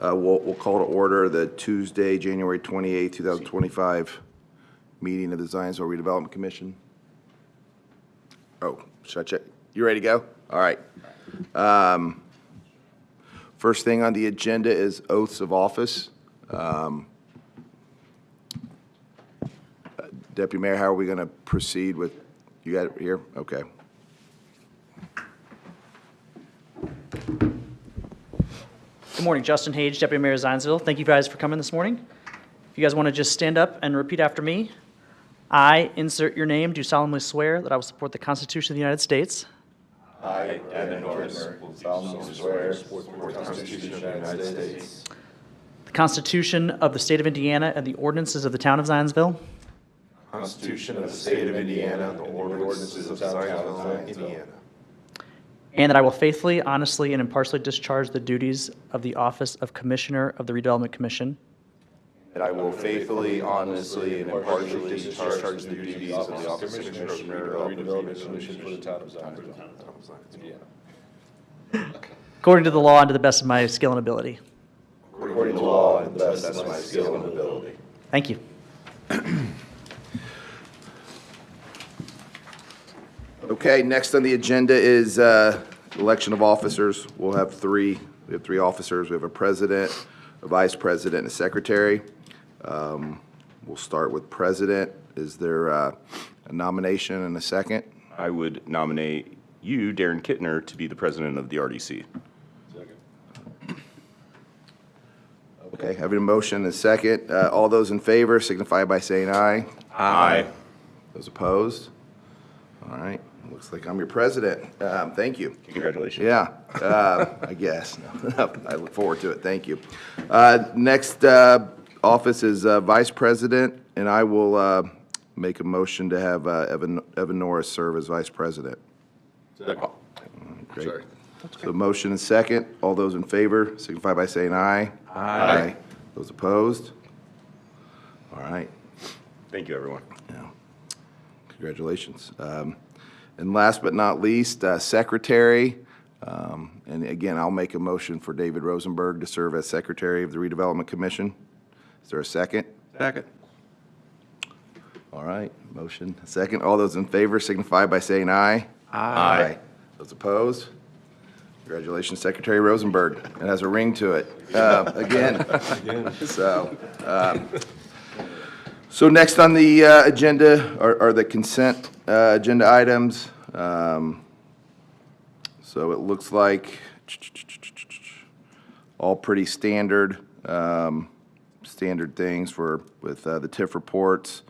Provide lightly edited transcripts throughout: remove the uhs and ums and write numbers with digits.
We'll call to order the Tuesday, January 28, 2025 meeting of the Zionsville Redevelopment Commission. Oh, should I check? You ready to go? All right. First thing on the agenda is oaths of office. Deputy Mayor, how are we going to proceed with, you got it here? Okay. Good morning, Justin Hage, Deputy Mayor of Zionsville. Thank you guys for coming this morning. If you guys want to just stand up and repeat after me. I, insert your name, do solemnly swear that I will support the Constitution of the United States. I, Evan Norris, will solemnly swear to support the Constitution of the United States, The Constitution of the State of Indiana and the ordinances of the Town of Zionsville. the Constitution of the State of Indiana, and the ordinances of Zionsville, Indiana. And that I will faithfully, honestly, and impartially discharge the duties of the office of Commissioner of the Redevelopment Commission. And I will faithfully, honestly, and impartially discharge the duties of the office of Commissioner of the Redevelopment Commission for the Town of Zionsville, Indiana. According to the law and to the best of my skill and ability. According to law and to the best of my skill and ability. Thank you. Okay, next on the agenda is election of officers. We have three officers. We have a president, a vice president, and a secretary. We'll start with president. Is there a nomination and a second? I would nominate you, Darren Kittner, to be the president of the RDC. Okay, having a motion and a second. All those in favor signify by saying aye. Aye. Those opposed? All right, looks like I'm your president. Thank you. Congratulations. Yeah, I guess. I look forward to it. Thank you. Next office is vice president, and I will make a motion to have Evan Norris serve as vice president. Great. So motion and second. All those in favor signify by saying aye. Aye. Those opposed? All right. Thank you, everyone. Yeah. Congratulations. And last but not least, secretary. And again, I'll make a motion for David Rosenberg to serve as secretary of the Redevelopment Commission. Is there a second? Second. All right, motion, second. All those in favor signify by saying aye. Aye. Those opposed? Congratulations, Secretary Rosenberg. It has a ring to it, again. So next on the agenda are the consent agenda items. So it looks like all pretty standard things with the TIF reports,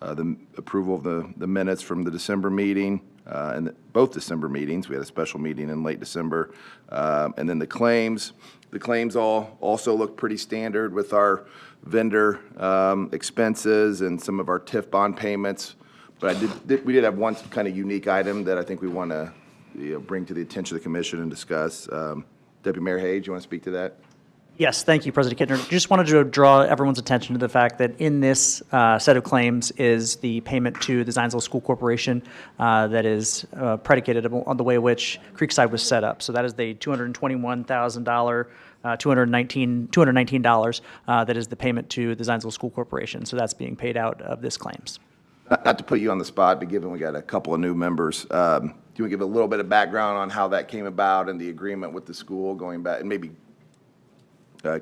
the approval of the minutes from the December meeting, and both December meetings. We had a special meeting in late December, and then the claims. The claims all also look pretty standard with our vendor expenses and some of our TIF bond payments. But we did have one kind of unique item that I think we want to bring to the attention of the commission and discuss. Deputy Mayor Hage, you want to speak to that? Yes, thank you, President Kittner. Just wanted to draw everyone's attention to the fact that in this set of claims is the payment to the Zionsville School Corporation that is predicated on the way in which Creekside was set up. So that is the $221,000, $219 that is the payment to the Zionsville School Corporation. So that's being paid out of this claims. Not to put you on the spot, but given we got a couple of new members, do you want to give a little bit of background on how that came about and the agreement with the school going back, and maybe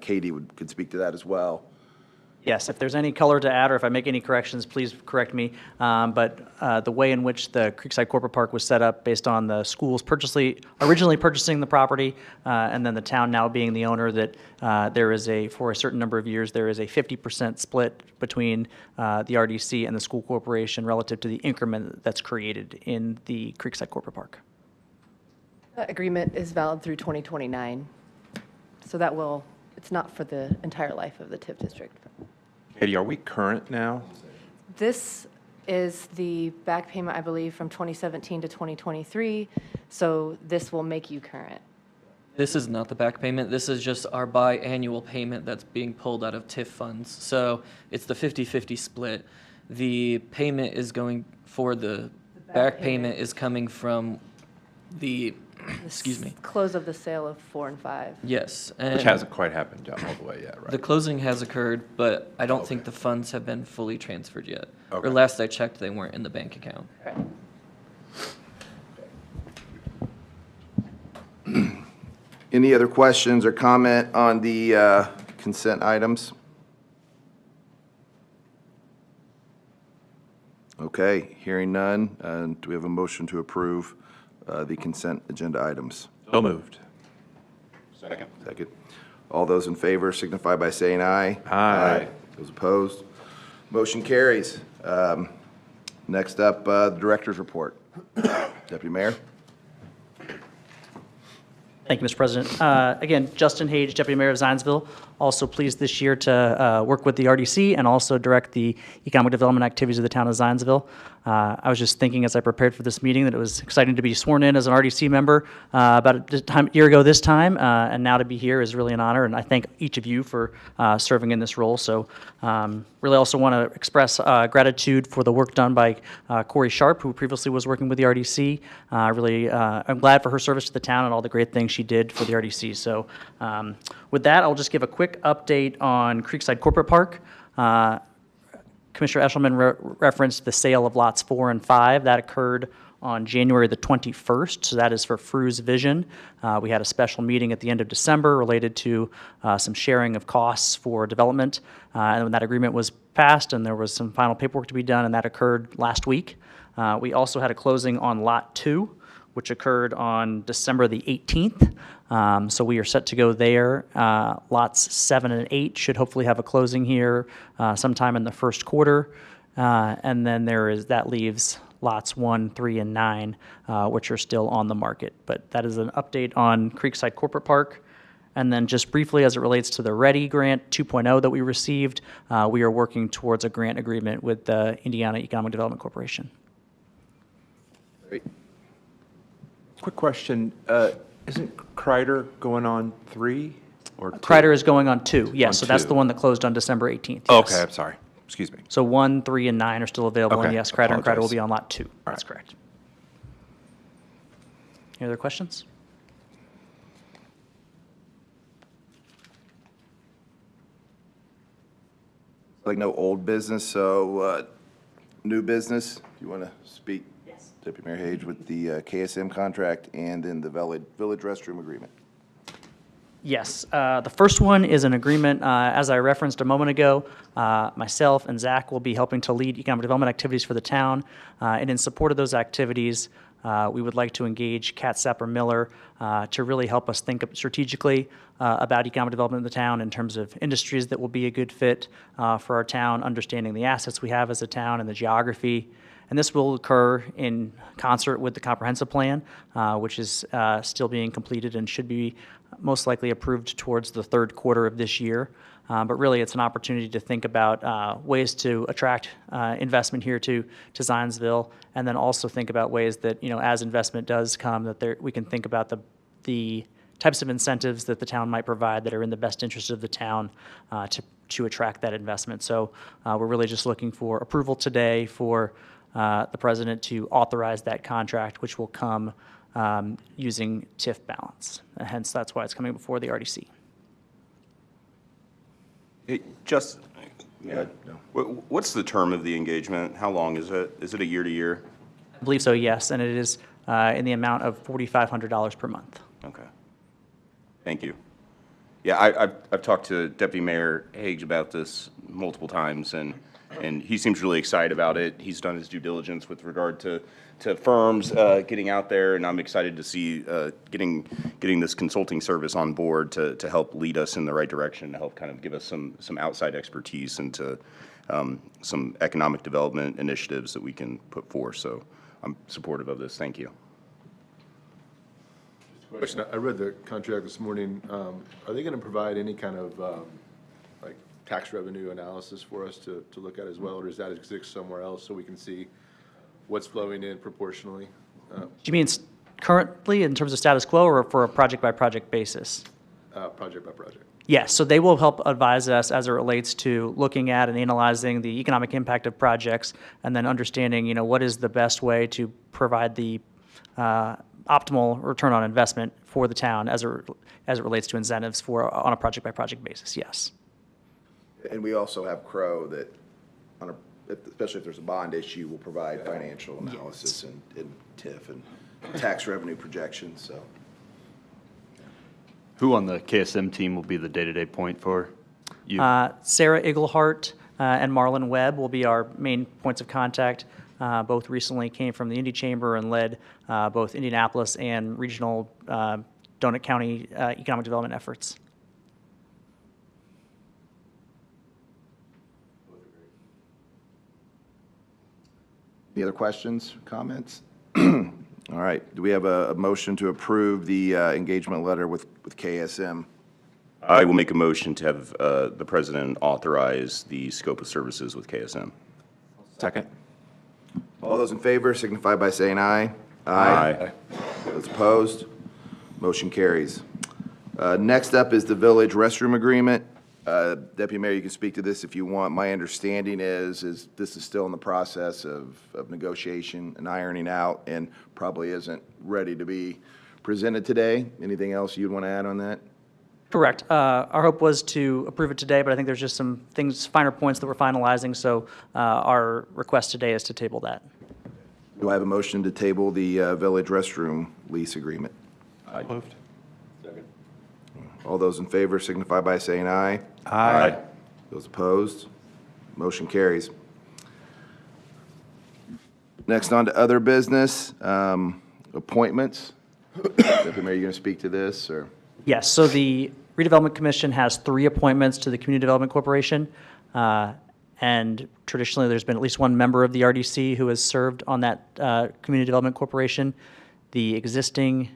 Katie could speak to that as well. Yes, if there's any color to add or if I make any corrections, please correct me. But the way in which the Creekside Corporate Park was set up based on the schools originally purchasing the property and then the town now being the owner, that there is for a certain number of years, there is a 50% split between the RDC and the school corporation relative to the increment that's created in the Creekside Corporate Park. That agreement is valid through 2029. So it's not for the entire life of the TIF district. Katie, are we current now? This is the back payment, I believe, from 2017 to 2023. So this will make you current. This is not the back payment. This is just our biannual payment that's being pulled out of TIF funds. So it's the 50-50 split. The payment is going for the back payment is coming from The, excuse me. Close of the sale of 4 and 5. Yes. Which And hasn't quite happened down all the way yet, right? the closing has occurred, but I don't think Okay. the funds have been fully transferred yet. Okay. Or last I checked, they weren't in the bank account. Right. Any other questions or comment on the consent items? Okay, hearing none, do we have a motion to approve the consent agenda items? So moved. Second. Second. All those in favor signify by saying aye. Aye. Those opposed? Motion carries. Next up, the director's report. Deputy Mayor? Thank you, Mr. President. Again, Justin Hage, Deputy Mayor of Zionsville, also pleased this year to work with the RDC and also direct the economic development activities of the town of Zionsville. I was just thinking as I prepared for this meeting that it was exciting to be sworn in as an RDC member about a year ago this time, and now to be here is really an honor, and I thank each of you for serving in this role. So really also want to express gratitude for the work done by Corey Sharp, who previously was working with the RDC. Really, I'm glad for her service to the town and all the great things she did for the RDC. So with that, I'll just give a quick update on Creekside Corporate Park. Commissioner Eshelman referenced the sale of lots 4 and 5. That occurred on January the 21st, so that is for Fru's Vision. We had a special meeting at the end of December related to some sharing of costs for development, and when that agreement was passed and there was some final paperwork to be done, and that occurred last week. We also had a closing on Lot 2, which occurred on December the 18th. So we are set to go there. Lots 7 and 8 should hopefully have a closing here sometime in the first quarter. And then that leaves lots 1, 3, and 9, which are still on the market. But that is an update on Creekside Corporate Park. And then just briefly, as it relates to the READY Grant 2.0 that we received, we are working towards a grant agreement with the Indiana Economic Development Corporation. Great. Quick question, isn't Kreider going on 3 or 2? Kreider is going on 2, yes. On So that's 2. the one that closed on December 18th. Oh, yes. okay, I'm sorry. Excuse me. So 1, 3, and 9 are still available, and Okay, yes, Kreider and Kreider will apologize. be on lot 2. All That's right. correct. Any other questions? Like no old business, so new business. Do you want to speak? Yes. Deputy Mayor Hage with the KSM contract and then the village restroom agreement. Yes. The first one is an agreement, as I referenced a moment ago. Myself and Zach will be helping to lead economic development activities for the town. And in support of those activities, we would like to engage Kat Sapper-Miller to really help us think strategically about economic development in the town in terms of industries that will be a good fit for our town, understanding the assets we have as a town and the geography. And this will occur in concert with the comprehensive plan, which is still being completed and should be most likely approved towards the third quarter of this year. But really, it's an opportunity to think about ways to attract investment here to Zionsville, and then also think about ways that, as investment does come, that we can think about the types of incentives that the town might provide that are in the best interest of the town to attract that investment. So we're really just looking for approval today for the president to authorize that contract, which will come using TIF balance. Hence, that's why it's coming before the RDC. Just, No. what's the term of the engagement? How long is it? Is it a year to year? I believe so, yes, and it is in the amount of $4,500 per month. Okay. Thank you. Yeah, I've talked to Deputy Mayor Hage about this multiple times, and he seems really excited about it. He's done his due diligence with regard to firms getting out there, and I'm excited to see getting this consulting service on board to help lead us in the right direction, to help kind of give us some outside expertise into some economic development initiatives that we can put forth. So I'm supportive of this. Thank you. Question, I read the contract this morning. Are they going to provide any kind of like tax revenue analysis for us to look at as well, or does that exist somewhere else so we can see what's flowing in proportionally? Do you mean currently in terms of status quo or for a project-by-project basis? Project by project. Yes, so they will help advise us as it relates to looking at and analyzing the economic impact of projects, and then understanding, what is the best way to provide the optimal return on investment for the town as it relates to incentives for, on a project-by-project basis, yes. And we also have Crow that, especially if there's a bond issue, will provide financial analysis and TIF and tax revenue projections, so. Who on the KSM team will be the day-to-day point for you? Sarah Iglehart and Marlon Webb will be our main points of contact. Both recently came from the Indy Chamber and led both Indianapolis and regional Donut County economic development efforts. Any other questions, comments? All right, do we have a motion to approve the engagement letter with KSM? I will make a motion to have the president authorize the scope of services with KSM. Second. All those in favor signify by saying aye. Aye. Those opposed? Motion carries. Next up is the village restroom agreement. Deputy Mayor, you can speak to this if you want. My understanding is this is still in the process of negotiation and ironing out and probably isn't ready to be presented today. Anything else you'd want to add on that? Correct. Our hope was to approve it today, but I think there's just some things, finer points that we're finalizing, so our request today is to table that. Do I have a motion to table the village restroom lease agreement? Moved. All those in favor signify by saying aye. Aye. Those opposed? Motion carries. Next on to other business, appointments. Deputy Mayor, you going to speak to this, or? Yes, so the Redevelopment Commission has 3 appointments to the Community Development Corporation, and traditionally, there's been at least one member of the RDC who has served on that Community Development Corporation. The existing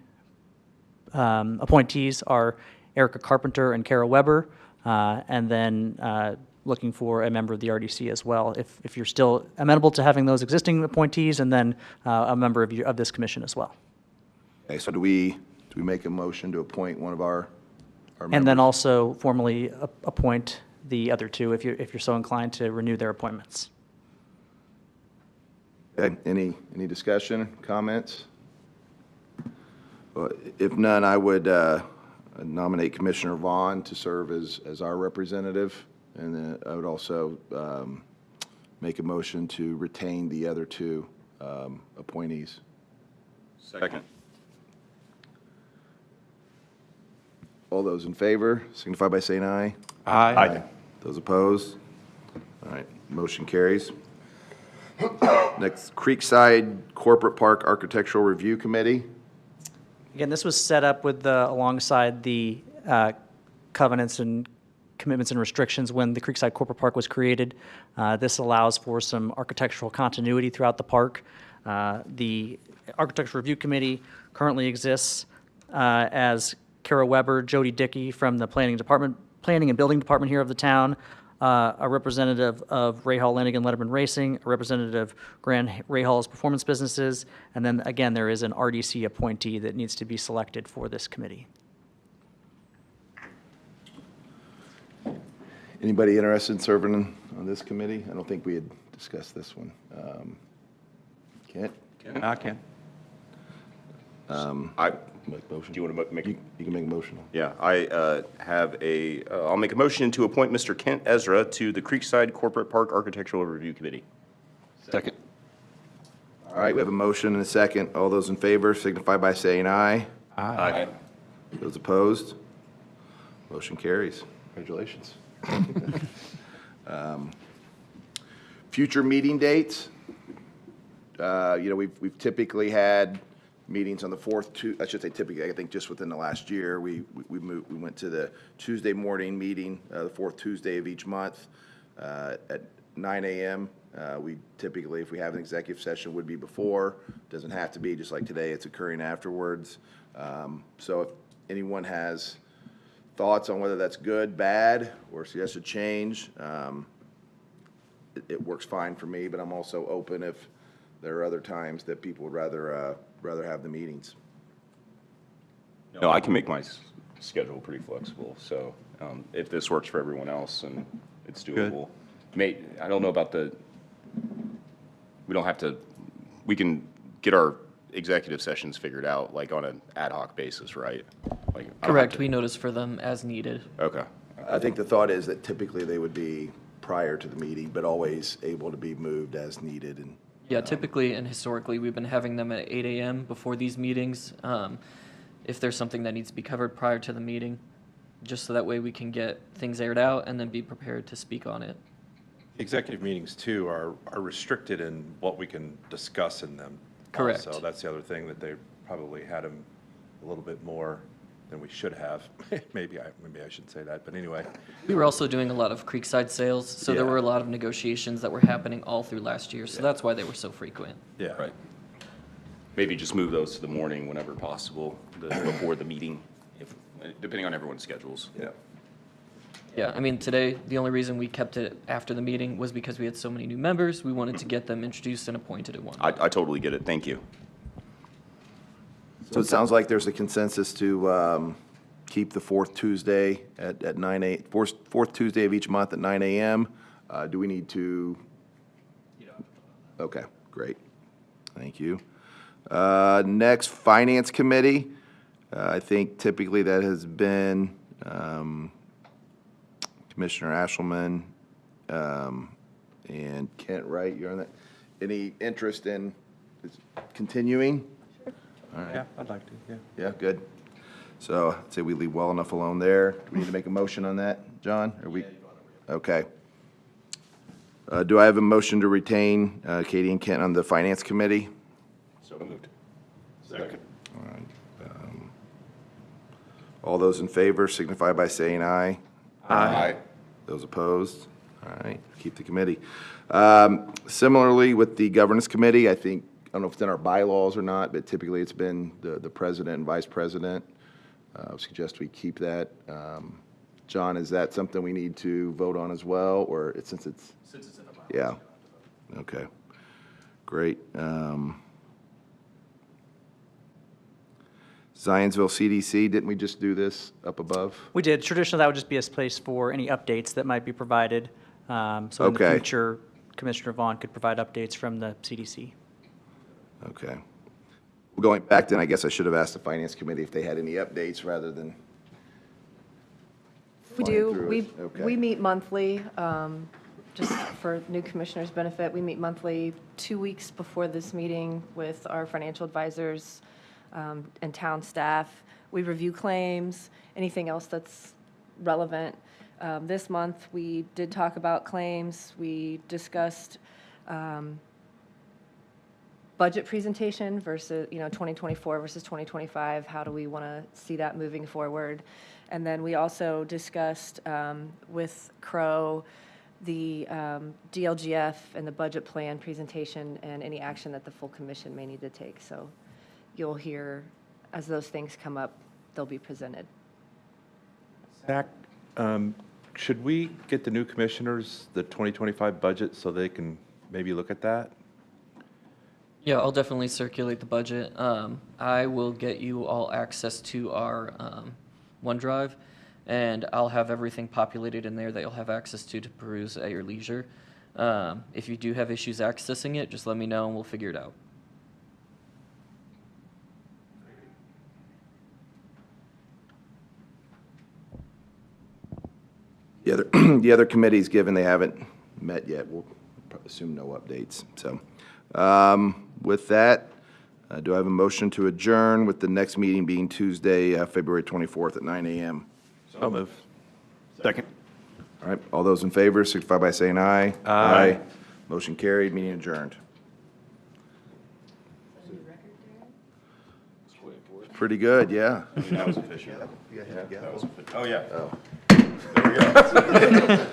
appointees are Erica Carpenter and Kara Weber, and then looking for a member of the RDC as well, if you're still amenable to having those existing appointees, and then a member of this commission as well. Okay, so do we make a motion to appoint one of our members? And then also formally appoint the other 2 if you're so inclined to renew their appointments. Okay, any discussion, comments? Well, if none, I would nominate Commissioner Vaughn to serve as our representative, and then I would also make a motion to retain the other 2 appointees. Second. All those in favor signify by saying aye. Aye. Those opposed? All right, motion carries. Next, Creekside Corporate Park Architectural Review Committee. Again, this was set up with alongside the covenants and commitments and restrictions when the Creekside Corporate Park was created. This allows for some architectural continuity throughout the park. The Architectural Review Committee currently exists as Kara Weber, Jody Dickey from the Planning and Building Department here of the town, a representative of Ray Hall Lanigan Letterman Racing, a representative of Grand Ray Hall's Performance Businesses, and then again, there is an RDC appointee that needs to be selected for this committee. Anybody interested in serving on this committee? I don't think we had discussed this one. Kent? I can. Make motion. Do you want to make? You can make a motion. Yeah, I I'll make a motion to appoint Mr. Kent Ezra to the Creekside Corporate Park Architectural Review Committee. Second. All right, we have a motion and a second. All those in favor signify by saying aye. Aye. Those opposed? Motion carries. Congratulations. Future meeting dates. We've typically had meetings on the I should say typically, I think just within the last year, we went to the Tuesday morning meeting, the 4th Tuesday of each month at 9 a.m. We typically, if we have an executive session, would be before. Doesn't have to be, just like today, it's occurring afterwards. So if anyone has thoughts on whether that's good, bad, or suggested change, it works fine for me, but I'm also open if there are other times that people would rather have the meetings. No, I can make my schedule pretty flexible, so if this works for everyone else and it's doable. I don't know about we don't have to, we can get our executive sessions figured out, like on an ad hoc basis, right? Like, I don't have Correct, to- we notice for them as needed. Okay. I think the thought is that typically they would be prior to the meeting, but always able to be moved as needed and. Yeah, typically and historically, we've been having them at 8 a.m. before these meetings. If there's something that needs to be covered prior to the meeting, just so that way we can get things aired out and then be prepared to speak on it. Executive meetings, too, are restricted in what we can discuss in them. Correct. So that's the other thing, that they probably had them a little bit more than we should have. Maybe I shouldn't say that, but anyway. We were also doing a lot of Creekside sales, so there Yeah. were a lot of negotiations that were happening all through last year, so that's why they were so frequent. Yeah. Right. Maybe just move those to the morning whenever possible, before the meeting, if, depending on everyone's schedules. Yeah. Yeah, I mean, today, the only reason we kept it after the meeting was because we had so many new members. We wanted to get them introduced and appointed at one. I totally get it. Thank you. So it sounds like there's a consensus to keep the fourth Tuesday at 9 fourth Tuesday of each month at 9 a.m. Do we need to? Okay, great. Thank you. Next, Finance Committee. I think typically that has been Commissioner Ashelman and Kent, right? You're on that. Any interest in continuing? All right. Yeah, I'd like to, yeah. Yeah, good. So I'd say we leave well enough alone there. Do we need to make a motion on that, John? Are we? Okay. Do I have a motion to retain Katie and Kent on the Finance Committee? So moved. Second. All right. All those in favor signify by saying aye. Aye. Those opposed? All right, keep the committee. Similarly, with the Governance Committee, I think, I don't know if it's in our bylaws or not, but typically it's been the president and vice president. I would suggest we keep that. John, is that something we need to vote on as well, or since it's? Since it's in the bylaws. Yeah, okay, great. Zionsville CDC, didn't we just do this up above? We did. Traditionally, that would just be a place for any updates that might be provided. So in the Okay. future, Commissioner Vaughn could provide updates from the CDC. Okay. Well, going back then, I guess I should have asked the Finance Committee if they had any updates rather than. We flying do. through it. Okay. We meet monthly, just for new commissioners' benefit. We meet monthly 2 weeks before this meeting with our financial advisors and town staff. We review claims, anything else that's relevant. This month, we did talk about claims. We discussed budget presentation versus, 2024 versus 2025. How do we want to see that moving forward? And then we also discussed with Crow the DLGF and the budget plan presentation and any action that the full commission may need to take. So you'll hear, as those things come up, they'll be presented. Zach, should we get the new commissioners the 2025 budget so they can maybe look at that? Yeah, I'll definitely circulate the budget. I will get you all access to our OneDrive, and I'll have everything populated in there that you'll have access to peruse at your leisure. If you do have issues accessing it, just let me know and we'll figure it out. The other committees, given they haven't met yet, we'll assume no updates. So with that, do I have a motion to adjourn with the next meeting being Tuesday, February 24th at 9 a.m.? So move. Second. All right, all those in favor signify by saying aye. Aye. Motion carried, meeting adjourned. Pretty good, yeah. That was efficient. Yeah. Oh, yeah. There we go.